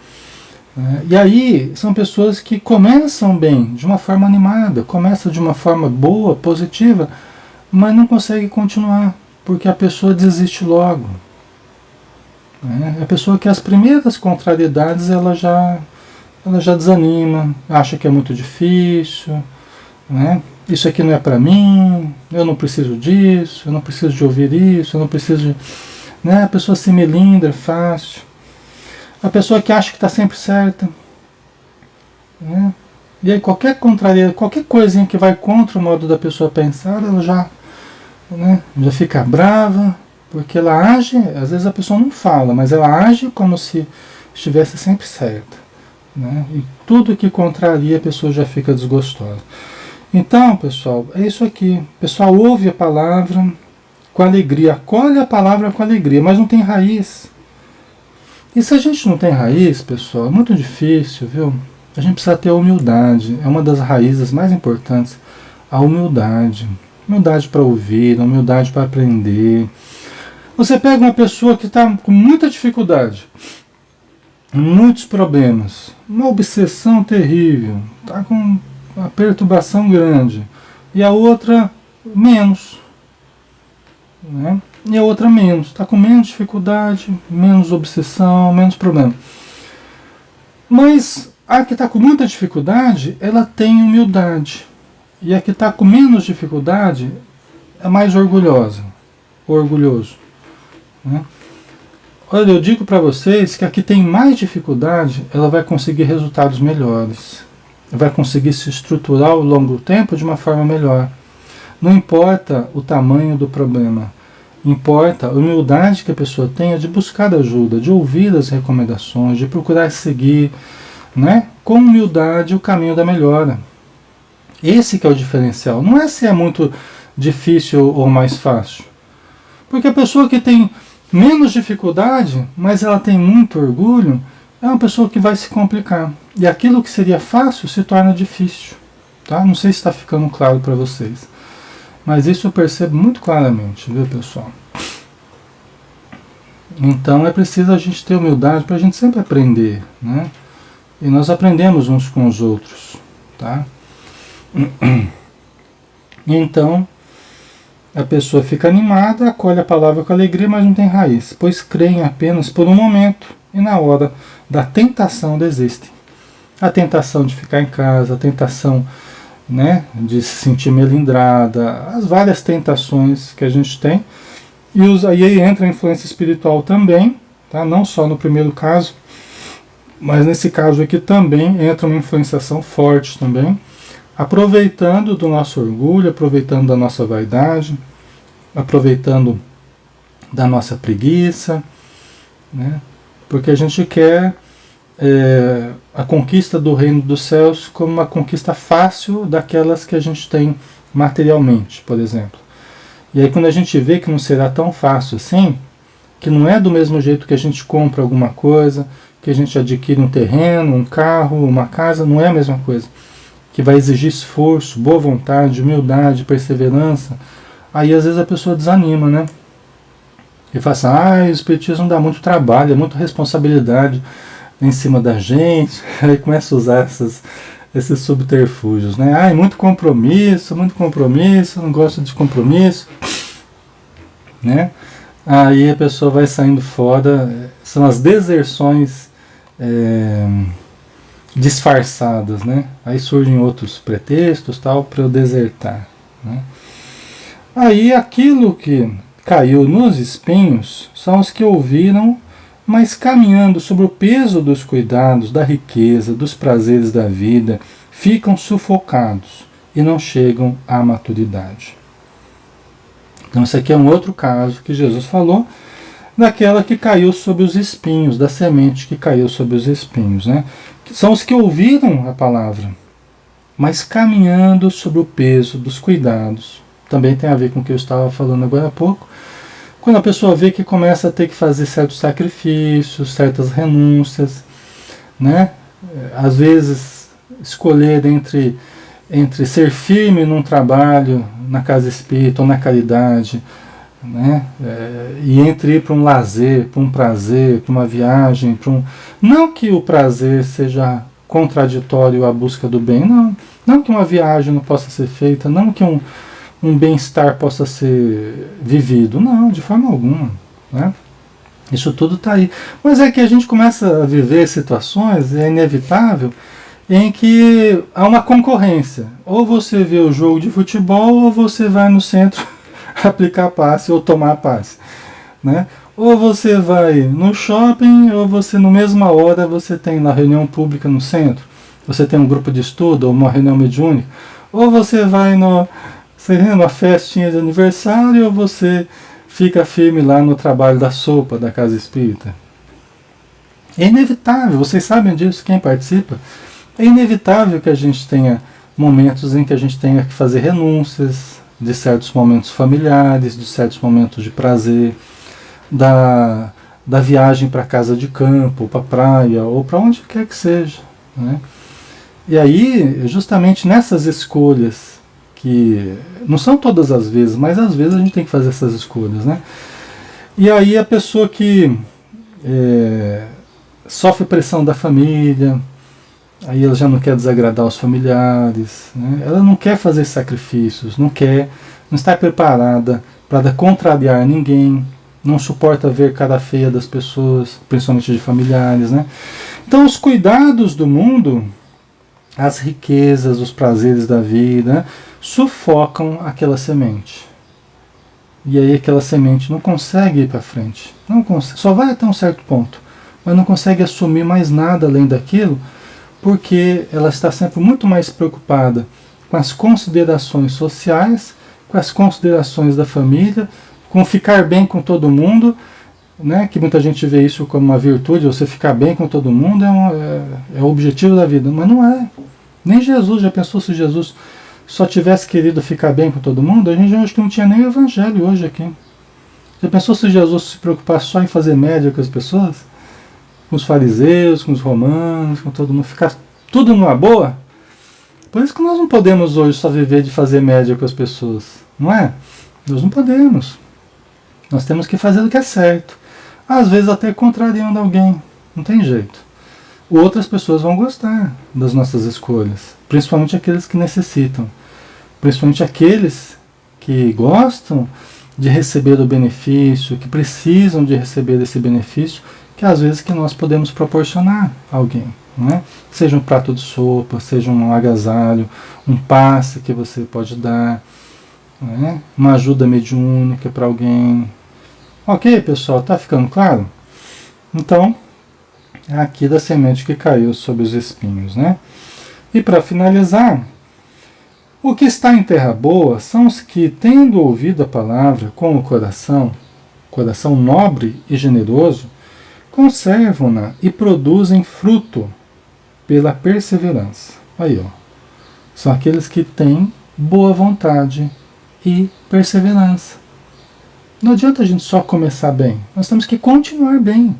Né? E aí são pessoas que começam bem, de uma forma animada, começam de uma forma boa, positiva, mas não conseguem continuar, porque a pessoa desiste logo. A pessoa que as primeiras contrariedades ela já desanima, acha que é muito difícil, né? Isso aqui não é para mim, eu não preciso disso, eu não preciso de ouvir isso, eu não preciso de... Né? A pessoa se melindra fácil. A pessoa que acha que está sempre certa, né? E aí qualquer contraria, qualquer coisinha que vai contra o modo da pessoa pensar, ela já, né, já fica brava, porque ela age, às vezes a pessoa não fala, mas ela age como se estivesse sempre certa, né? E tudo que contraria a pessoa já fica desgostosa. Então, pessoal, é isso aqui. O pessoal ouve a palavra com alegria, acolhe a palavra com alegria, mas não tem raiz. E se a gente não tem raiz, pessoal, é muito difícil, viu? A gente precisa ter humildade. É uma das raízes mais importantes, a humildade. Humildade para ouvir, humildade para aprender. Você pega uma pessoa que está com muita dificuldade, muitos problemas, uma obsessão terrível, está com uma perturbação grande, e a outra menos, né? E a outra menos, está com menos dificuldade, menos obsessão, menos problema. Mas a que está com muita dificuldade, ela tem humildade, e a que está com menos dificuldade é mais orgulhosa, orgulhoso, né? Olha, eu digo para vocês que a que tem mais dificuldade, ela vai conseguir resultados melhores. Vai conseguir se estruturar ao longo do tempo de uma forma melhor. Não importa o tamanho do problema. Importa a humildade que a pessoa tenha de buscar ajuda, de ouvir as recomendações, de procurar seguir, né, com humildade o caminho da melhora. Esse que é o diferencial. Não é se é muito difícil ou mais fácil. Porque a pessoa que tem menos dificuldade, mas ela tem muito orgulho, é uma pessoa que vai se complicar. E aquilo que seria fácil se torna difícil. Tá? Não sei se está ficando claro para vocês. Mas isso eu percebo muito claramente, viu, pessoal? Então é preciso a gente ter humildade para a gente sempre aprender, né? E nós aprendemos uns com os outros, tá? Então a pessoa fica animada, acolhe a palavra com alegria, mas não tem raiz, pois creem apenas por um momento e na hora da tentação desistem. A tentação de ficar em casa, a tentação, né, de se sentir melindrada, as várias tentações que a gente tem. E aí entra a influência espiritual também, tá? Não só no primeiro caso, mas nesse caso aqui também entra uma influenciação forte também, aproveitando do nosso orgulho, aproveitando da nossa vaidade, aproveitando da nossa preguiça, né? Porque a gente quer a conquista do reino dos céus como uma conquista fácil daquelas que a gente tem materialmente, por exemplo. E aí quando a gente vê que não será tão fácil assim, que não é do mesmo jeito que a gente compra alguma coisa, que a gente adquire um terreno, um carro, uma casa, não é a mesma coisa. Que vai exigir esforço, boa vontade, humildade, perseverança. Aí às vezes a pessoa desanima, né? E fala assim, o espiritismo dá muito trabalho, é muita responsabilidade em cima da gente. Aí começa a usar esses subterfúgios, né? Muito compromisso, não gosto de compromisso, né? Aí a pessoa vai saindo fora, são as deserções disfarçadas, né? Aí surgem outros pretextos, tal, para eu desertar, né? Aí aquilo que caiu nos espinhos são os que ouviram, mas caminhando sobre o peso dos cuidados, da riqueza, dos prazeres da vida, ficam sufocados e não chegam à maturidade. Então esse aqui é um outro caso que Jesus falou, daquela que caiu sobre os espinhos, da semente que caiu sobre os espinhos, né? Que são os que ouviram a palavra, mas caminhando sobre o peso dos cuidados. Também tem a ver com o que eu estava falando agora há pouco. Quando a pessoa vê que começa a ter que fazer certos sacrifícios, certas renúncias, né? Às vezes escolher entre ser firme num trabalho, na casa espírita ou na caridade, né? E entre ir para um lazer, para um prazer, para uma viagem, não que o prazer seja contraditório à busca do bem, não que uma viagem não possa ser feita, não que um bem-estar possa ser vivido, não, de forma alguma, né? Isso tudo está aí. Mas é que a gente começa a viver situações, é inevitável, em que há uma concorrência. Ou você vê o jogo de futebol, ou você vai no centro aplicar passe ou tomar passe, né? Ou você vai no shopping, ou você, na mesma hora, você tem na reunião pública no centro. Você tem um grupo de estudo, ou uma reunião mediúnica, ou você vai numa festinha de aniversário, ou você fica firme lá no trabalho da sopa da casa espírita. É inevitável, vocês sabem disso, quem participa. É inevitável que a gente tenha momentos em que a gente tenha que fazer renúncias de certos momentos familiares, de certos momentos de prazer, da viagem para casa de campo, para a praia, ou para onde quer que seja, né? E aí, justamente nessas escolhas, que não são todas as vezes, mas às vezes a gente tem que fazer essas escolhas, né? E aí a pessoa que sofre pressão da família, aí ela já não quer desagradar os familiares, né? Ela não quer fazer sacrifícios, não está preparada para contrariar ninguém, não suporta ver cara feia das pessoas, principalmente de familiares, né? Então os cuidados do mundo, as riquezas, os prazeres da vida, né, sufocam aquela semente. E aí aquela semente não consegue ir para frente, não consegue, só vai até um certo ponto, mas não consegue assumir mais nada além daquilo, porque ela está sempre muito mais preocupada com as considerações sociais, com as considerações da família, com ficar bem com todo mundo, né? Que muita gente vê isso como uma virtude, você ficar bem com todo mundo é o objetivo da vida, mas não é. Nem Jesus, já pensou se Jesus só tivesse querido ficar bem com todo mundo? A gente acho que não tinha nem o evangelho hoje aqui. Já pensou se Jesus se preocupasse só em fazer média com as pessoas? Com os fariseus, com os romanos, com todo mundo, ficar tudo numa boa? Por isso que nós não podemos hoje só viver de fazer média com as pessoas, não é? Nós não podemos. Nós temos que fazer o que é certo. Às vezes até contrariando alguém, não tem jeito. Outras pessoas vão gostar das nossas escolhas, principalmente aqueles que necessitam, principalmente aqueles que gostam de receber o benefício, que precisam de receber esse benefício, que às vezes que nós podemos proporcionar a alguém, né? Seja um prato de sopa, seja um agasalho, um passe que você pode dar, né? Uma ajuda mediúnica para alguém. Ok, pessoal, tá ficando claro? Então, é aqui da semente que caiu sobre os espinhos, né? E para finalizar, o que está em terra boa são os que, tendo ouvido a palavra com o coração nobre e generoso, conservam-na e produzem fruto pela perseverança. Aí, ó. São aqueles que têm boa vontade e perseverança. Não adianta a gente só começar bem. Nós temos que continuar bem.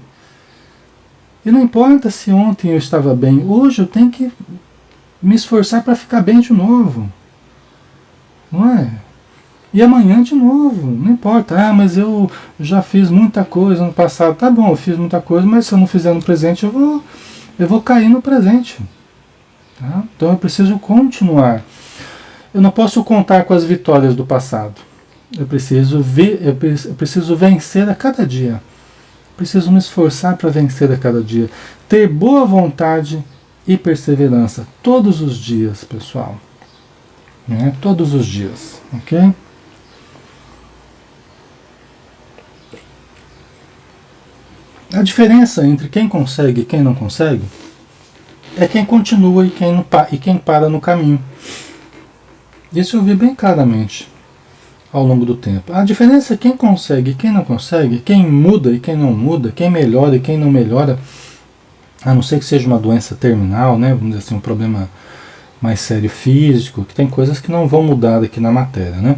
E não importa se ontem eu estava bem, hoje eu tenho que me esforçar para ficar bem de novo. Não é? E amanhã de novo, não importa. Ah, mas eu já fiz muita coisa no passado. Tá bom, eu fiz muita coisa, mas se eu não fizer no presente, eu vou cair no presente. Tá? Então eu preciso continuar. Eu não posso contar com as vitórias do passado. Eu preciso vencer a cada dia. Preciso me esforçar para vencer a cada dia. Ter boa vontade e perseverança. Todos os dias, pessoal. Né? Todos os dias. Ok? A diferença entre quem consegue e quem não consegue é quem continua e quem para no caminho. Isso eu vi bem claramente ao longo do tempo. A diferença é quem consegue e quem não consegue, quem muda e quem não muda, quem melhora e quem não melhora, a não ser que seja uma doença terminal, né? Vamos dizer assim, um problema mais sério físico, que tem coisas que não vão mudar aqui na matéria, né?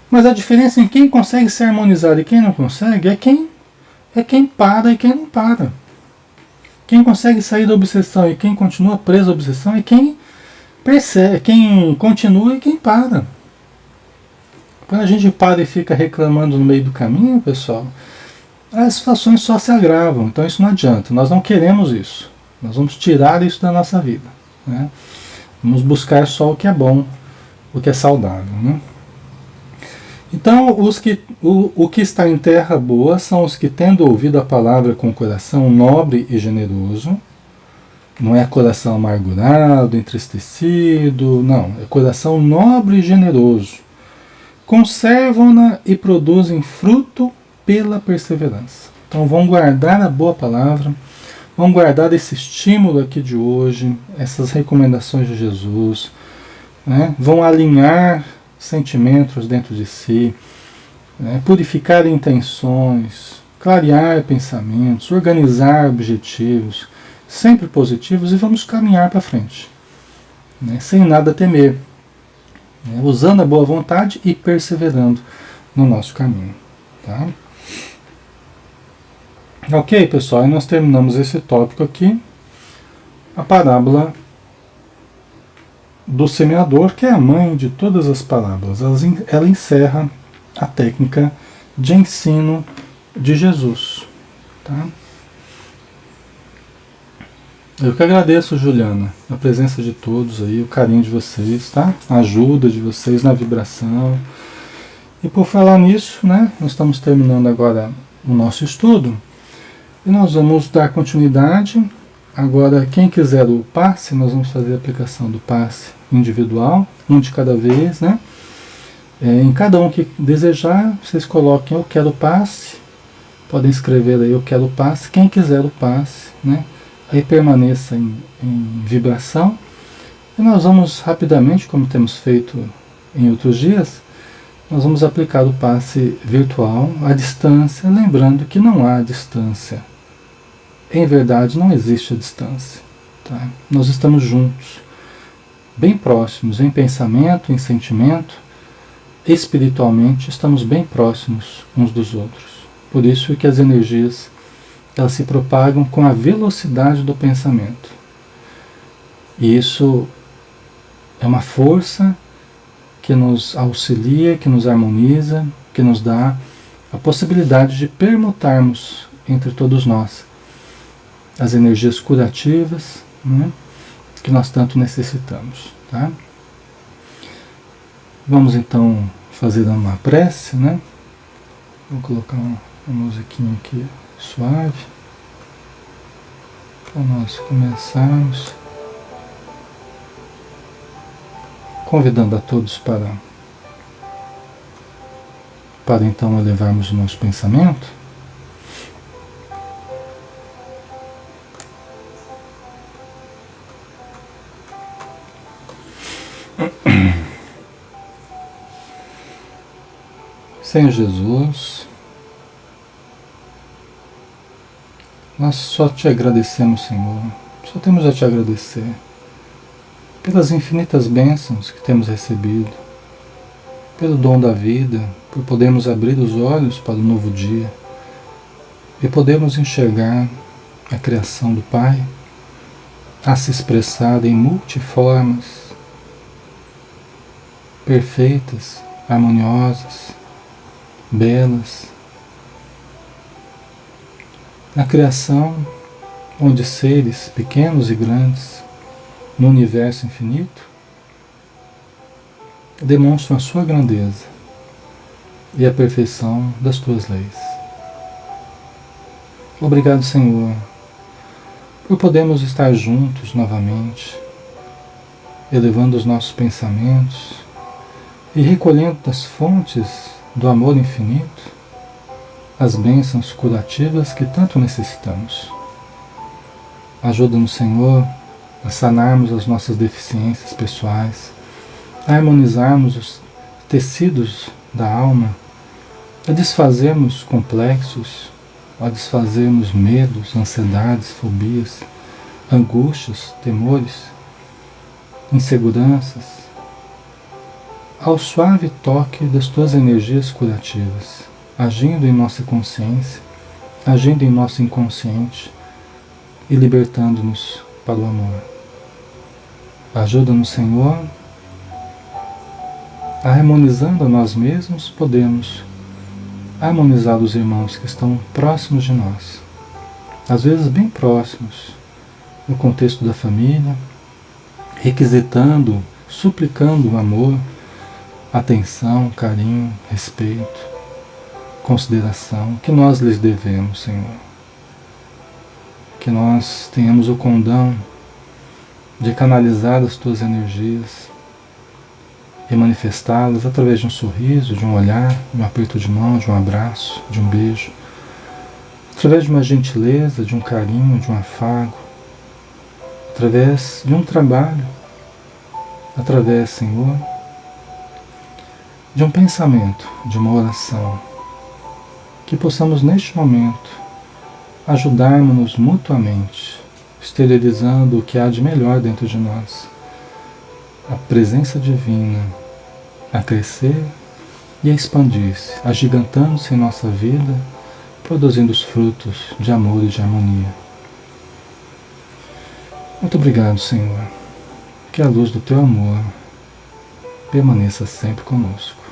Mas a diferença em quem consegue se harmonizar e quem não consegue é quem para e quem não para. Quem consegue sair da obsessão e quem continua preso à obsessão é quem percebe, quem continua e quem para. Quando a gente para e fica reclamando no meio do caminho, pessoal, as situações só se agravam. Então isso não adianta. Nós não queremos isso. Nós vamos tirar isso da nossa vida, né? Vamos buscar só o que é bom, o que é saudável, né? Então, o que está em terra boa são os que, tendo ouvido a palavra com coração nobre e generoso, não é coração amargurado, entristecido, não, é coração nobre e generoso, conservam-na e produzem fruto pela perseverança. Então, vão guardar a boa palavra, Vamos guardar esse estímulo aqui de hoje, essas recomendações de Jesus, né? Vão alinhar sentimentos dentro de si, né? Purificar intenções, clarear pensamentos, organizar objetivos, sempre positivos, e vamos caminhar para frente, né? Sem nada temer, né? Usando a boa vontade e perseverando no nosso caminho. Tá? Ok, pessoal, e nós terminamos esse tópico aqui, a parábola do semeador, que é a mãe de todas as parábolas. Ela encerra a técnica de ensino de Jesus. Tá? Eu que agradeço, Juliana, a presença de todos aí, o carinho de vocês, tá? A ajuda de vocês na vibração. E por falar nisso, né, nós estamos terminando agora o nosso estudo e nós vamos dar continuidade. Agora, quem quiser o passe, nós vamos fazer a aplicação do passe individual, um de cada vez, né? Em cada um que desejar, vocês coloquem eu quero o passe, podem escrever aí eu quero o passe, quem quiser o passe, né? Aí permaneça em vibração e nós vamos rapidamente, como temos feito em outros dias, nós vamos aplicar o passe virtual à distância, lembrando que não há distância. Em verdade, não existe a distância. Tá? Nós estamos juntos, bem próximos, em pensamento, em sentimento, espiritualmente, estamos bem próximos uns dos outros. Por isso que as energias elas se propagam com a velocidade do pensamento. E isso é uma força que nos auxilia, que nos harmoniza, que nos dá a possibilidade de permutarmos entre todos nós as energias curativas, né, que nós tanto necessitamos. Tá? Vamos então fazer uma prece, né? Vou colocar uma musiquinha aqui suave para nós começarmos, convidando a todos para então elevarmos o nosso pensamento. Senhor Jesus, nós só te agradecemos, Senhor, só temos a te agradecer pelas infinitas bênçãos que temos recebido, pelo dom da vida, por podermos abrir os olhos para o novo dia e podermos enxergar a criação do Pai a se expressar em multiformas, perfeitas, harmoniosas, belas. Na criação, onde seres pequenos e grandes, no universo infinito, demonstram a sua grandeza e a perfeição das tuas leis. Obrigado, Senhor, por podermos estar juntos novamente, elevando os nossos pensamentos e recolhendo das fontes do amor infinito as bênçãos curativas que tanto necessitamos. Ajuda-nos, Senhor, a sanarmos as nossas deficiências pessoais, a harmonizarmos os tecidos da alma, a desfazermos complexos, a desfazermos medos, ansiedades, fobias, angústias, temores, inseguranças, ao suave toque das tuas energias curativas, agindo em nossa consciência, agindo em nosso inconsciente e libertando-nos para o amor. Ajuda-nos, Senhor, a harmonizando a nós mesmos, podemos harmonizar os irmãos que estão próximos de nós, às vezes bem próximos, no contexto da família, requisitando, suplicando o amor, atenção, carinho, respeito, consideração que nós lhes devemos, Senhor. Que nós tenhamos o condão de canalizar as tuas energias e manifestá-las através de um sorriso, de um olhar, de um aperto de mão, de um abraço, de um beijo, através de uma gentileza, de um carinho, de um afago, através de um trabalho, através, Senhor, de um pensamento, de uma oração, que possamos neste momento ajudarmos-nos mutuamente, exteriorizando o que há de melhor dentro de nós, a presença divina a crescer e a expandir-se, agigantando-se em nossa vida, produzindo os frutos de amor e de harmonia. Muito obrigado, Senhor. Que a luz do Teu amor permaneça sempre conosco.